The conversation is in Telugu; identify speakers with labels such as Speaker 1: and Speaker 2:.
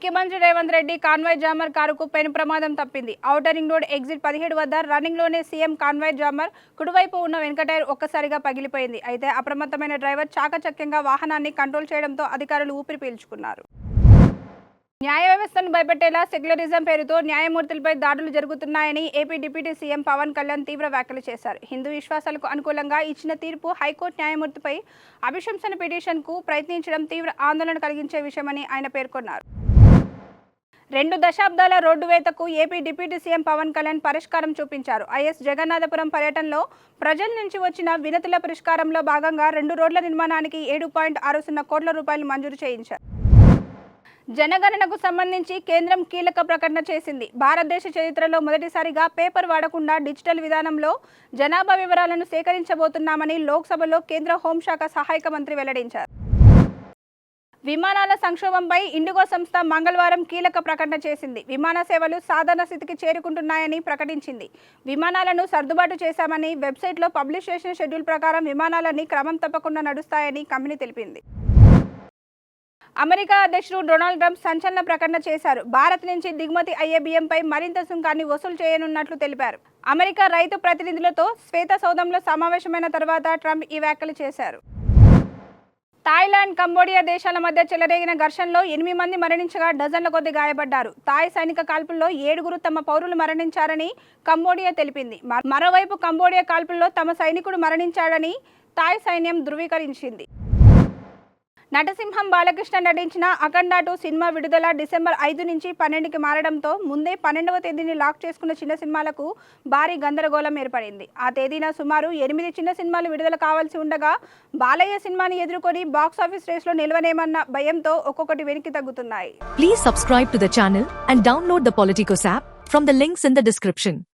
Speaker 1: ముఖ్యమంత్రి రేవంత్ రెడ్డి కాన్వాయ్ జామర్ కారుకు పెను ప్రమాదం తప్పింది. ఔటర్ రింగ్ రోడ్ ఎగ్జిట్ 17 వద్ద రన్నింగ్లోనే సీఎం కాన్వాయ్ జామర్ కుడివైపు ఉన్న వెనుక టైర్ ఒక్కసారిగా పగిలిపోయింది. అయితే అప్రమత్తమైన డ్రైవర్ చాకచక్యంగా వాహనాన్ని కంట్రోల్ చేయడంతో అధికారులు ఊపిరి పీల్చుకున్నారు. న్యాయ వ్యవస్థను భయపెట్టేలా సెక్యులరిజం పేరుతో న్యాయమూర్తులపై దాడులు జరుగుతున్నాయని AP deputy CM Pawan Kalyan తీవ్ర వ్యాఖ్యలు చేశారు. హిందూ విశ్వాసాలకు అనుకూలంగా ఇచ్చిన తీర్పు హైకోర్టు న్యాయమూర్తిపై అభిశంసన పిటిషన్కు ప్రయత్నించడం తీవ్ర ఆందోళన కలిగించే విషయమని ఆయన పేర్కొన్నారు. 2 దశాబ్దాల రోడ్డు వేతకు AP deputy CM Pawan Kalyan పరిష్కారం చూపించారు. ఐఎస్ జగన్నాథపురం పర్యటనలో ప్రజల నుంచి వచ్చిన వినతుల పరిష్కారంలో భాగంగా 2 రోడ్ల నిర్మాణానికి 7.60 కోట్ల రూపాయలు మంజూరు చేయించారు. జనగణనకు సంబంధించి కేంద్రం కీలక ప్రకటన చేసింది. భారతదేశ చరిత్రలో మొదటిసారిగా పేపర్ వాడకుండా డిజిటల్ విధానంలో జనాభా వివరాలను సేకరించబోతున్నామని లోక్సభలో కేంద్ర హోంశాఖ సహాయక మంత్రి వెల్లడించారు. విమానాల సంక్షోభంపై ఇండిగో సంస్థ మంగళవారం కీలక ప్రకటన చేసింది. విమాన సేవలు సాధారణ స్థితికి చేరుకుంటున్నాయని ప్రకటించింది. విమానాలను సర్దుబాటు చేశామని, వెబ్సైట్లో పబ్లిష్ చేసిన షెడ్యూల్ ప్రకారం విమానాలన్నీ క్రమం తప్పకుండా నడుస్తాయని కంపెనీ తెలిపింది. అమెరికా అధ్యక్షుడు డొనాల్డ్ ట్రంప్ సంచలన ప్రకటన చేశారు. భారత్ నుంచి దిగుమతి అయ్యే బియ్యంపై మరింత సుంకాన్ని వసూలు చేయనున్నట్లు తెలిపారు. అమెరికా రైతు ప్రతినిధులతో శ్వేత సౌధంలో సమావేశమైన తర్వాత ట్రంప్ ఈ వ్యాఖ్యలు చేశారు. థాయిలాండ్, కంబోడియా దేశాల మధ్య చెలరేగిన ఘర్షణలో 8 మంది మరణించగా డజన్ల కొద్ది గాయపడ్డారు. థాయ్ సైనిక కాల్పుల్లో 7 తమ పౌరులు మరణించారని కంబోడియా తెలిపింది. మరోవైపు కంబోడియా కాల్పుల్లో తమ సైనికుడు మరణించాడని థాయ్ సైన్యం ధృవీకరించింది. నటసింహం బాలకృష్ణ నటించిన అఖండ 2 సినిమా విడుదల డిసెంబర్ 5 నుంచి 12కి మారడంతో ముందే 12వ తేదీని లాక్ చేసుకున్న చిన్న సినిమాలకు భారీ గందరగోళం ఏర్పడింది. ఆ తేదీన సుమారు 8 చిన్న సినిమాలు విడుదల కావాల్సి ఉండగా బాలయ్య సినిమాని ఎదుర్కొని బాక్సాఫీస్ రేస్లో నిలవనేమన్న భయంతో ఒక్కొక్కటి వెనక్కి తగ్గుతున్నాయి.
Speaker 2: Please subscribe to the channel and download the Politicos app from the links in the description.